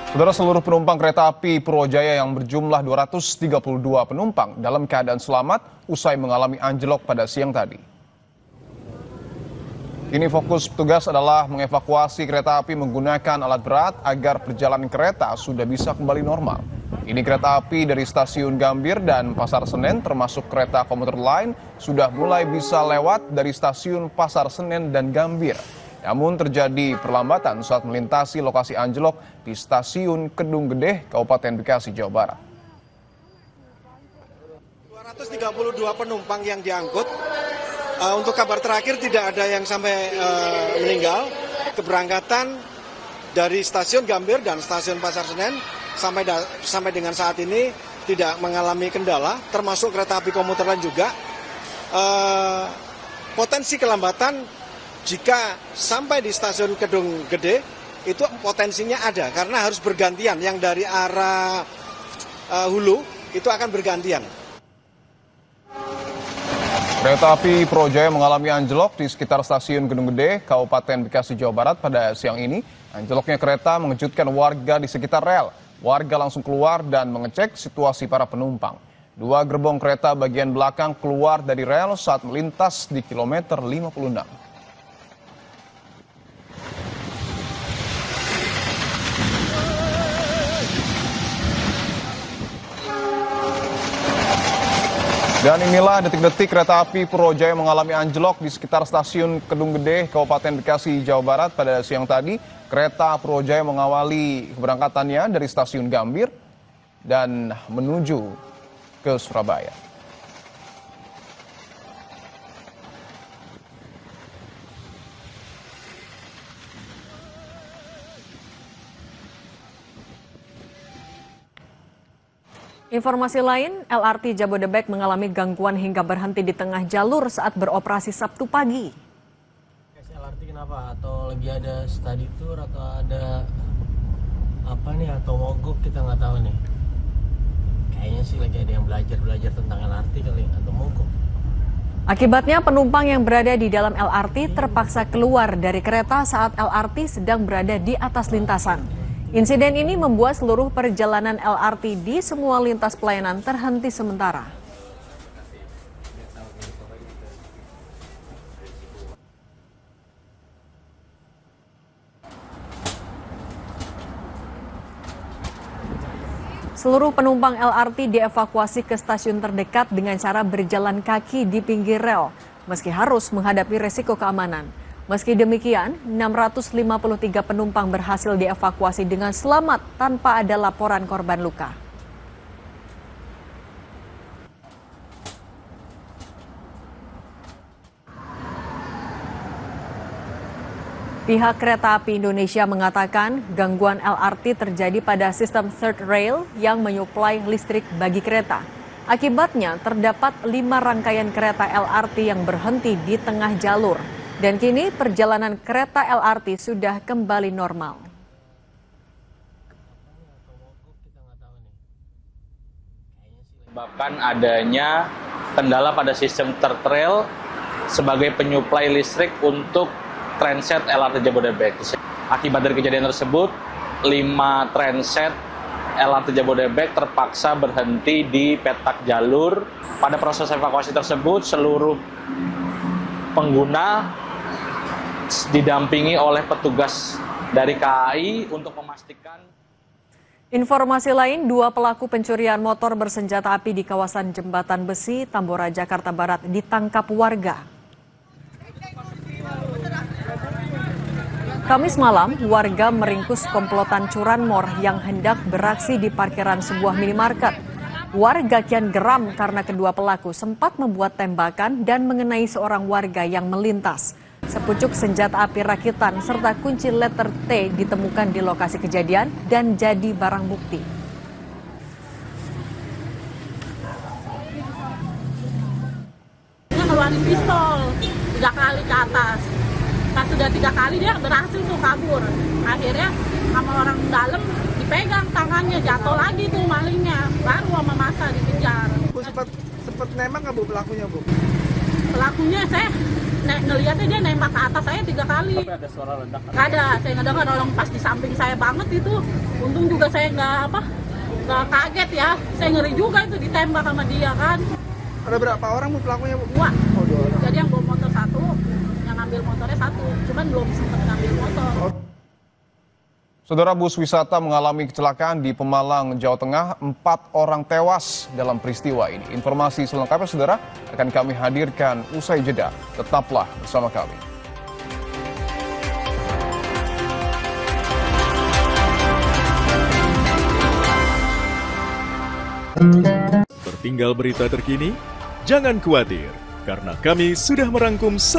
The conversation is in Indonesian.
Saudara, seluruh penumpang kereta api Purwojaya yang berjumlah 232 penumpang dalam keadaan selamat usai mengalami anjlok pada siang tadi. Kini fokus petugas adalah mengevakuasi kereta api menggunakan alat berat agar perjalanan kereta sudah bisa kembali normal. Ini kereta api dari stasiun Gambir dan Pasar Senen termasuk kereta komuter lain sudah mulai bisa lewat dari stasiun Pasar Senen dan Gambir. Namun terjadi perlambatan saat melintasi lokasi anjlok di stasiun Kedung Gede, Kabupaten Bekasi, Jawa Barat. 232 penumpang yang diangkut. Untuk kabar terakhir tidak ada yang sampai meninggal. Keberangkatan dari stasiun Gambir dan stasiun Pasar Senen sampai dengan saat ini tidak mengalami kendala, termasuk kereta api komuter lain juga. Potensi kelambatan jika sampai di stasiun Kedung Gede itu potensinya ada karena harus bergantian, yang dari arah hulu itu akan bergantian. Kereta api Purwojaya mengalami anjlok di sekitar stasiun Kedung Gede, Kabupaten Bekasi, Jawa Barat pada siang ini. Anjloknya kereta mengejutkan warga di sekitar rel. Warga langsung keluar dan mengecek situasi para penumpang. Dua gerbong kereta bagian belakang keluar dari rel saat melintas di kilometer 56. Dan inilah detik-detik kereta api Purwojaya mengalami anjlok di sekitar stasiun Kedung Gede, Kabupaten Bekasi, Jawa Barat pada siang tadi. Kereta Purwojaya mengawali keberangkatannya dari stasiun Gambir dan menuju ke Surabaya. Informasi lain, LRT Jabodebek mengalami gangguan hingga berhenti di tengah jalur saat beroperasi Sabtu pagi. LRT kenapa? Atau lagi ada study tour atau ada apa nih, atau mogok, kita nggak tahu nih. Kayaknya sih lagi ada yang belajar tentang LRT kali, atau mogok. Akibatnya penumpang yang berada di dalam LRT terpaksa keluar dari kereta saat LRT sedang berada di atas lintasan. Insiden ini membuat seluruh perjalanan LRT di semua lintas pelayanan terhenti sementara. Seluruh penumpang LRT dievakuasi ke stasiun terdekat dengan cara berjalan kaki di pinggir rel, meski harus menghadapi resiko keamanan. Meski demikian, 653 penumpang berhasil dievakuasi dengan selamat tanpa ada laporan korban luka. Pihak Kereta Api Indonesia mengatakan gangguan LRT terjadi pada sistem third rail yang menyuplai listrik bagi kereta. Akibatnya terdapat 5 rangkaian kereta LRT yang berhenti di tengah jalur. Dan kini perjalanan kereta LRT sudah kembali normal. Sebabkan adanya kendala pada sistem third rail sebagai penyuplai listrik untuk transit LRT Jabodebek. Akibat dari kejadian tersebut, 5 transit LRT Jabodebek terpaksa berhenti di petak jalur. Pada proses evakuasi tersebut, seluruh pengguna didampingi oleh petugas dari KAI untuk memastikan. Informasi lain, 2 pelaku pencurian motor bersenjata api di kawasan Jembatan Besi, Tambora, Jakarta Barat ditangkap warga. Kamis malam, warga meringkus komplotan curanmor yang hendak beraksi di parkiran sebuah minimarket. Warga kian geram karena kedua pelaku sempat membuat tembakan dan mengenai seorang warga yang melintas. Sepucuk senjata api rakitan serta kunci letter T ditemukan di lokasi kejadian dan jadi barang bukti. Dia ngeluarin pistol 3 kali ke atas. Pas sudah 3 kali dia berhasil tuh kabur. Akhirnya sama orang dalam dipegang tangannya, jatuh lagi tuh malingnya. Baru sama masa dikejar. Bu sempat nembak nggak Bu pelakunya Bu? Pelakunya saya ngeliatnya dia nembak ke atas saya 3 kali. Tapi ada suara ledakan? Nggak ada, saya nggak dengar, orang pas di samping saya banget itu. Untung juga saya nggak kaget ya, saya ngeri juga itu ditembak sama dia kan. Ada berapa orang bu pelakunya bu? 2. Oh, 2 orang. Jadi yang bawa motor 1, yang ngambil motornya 1, cuman belum sempat ngambil motor. Saudara, bus wisata mengalami kecelakaan di Pemalang, Jawa Tengah. 4 orang tewas dalam peristiwa ini. Informasi selengkapnya, saudara, akan kami hadirkan usai jeda. Tetaplah bersama kami. Tertinggal berita terkini? Jangan khawatir, karena kami sudah merangkum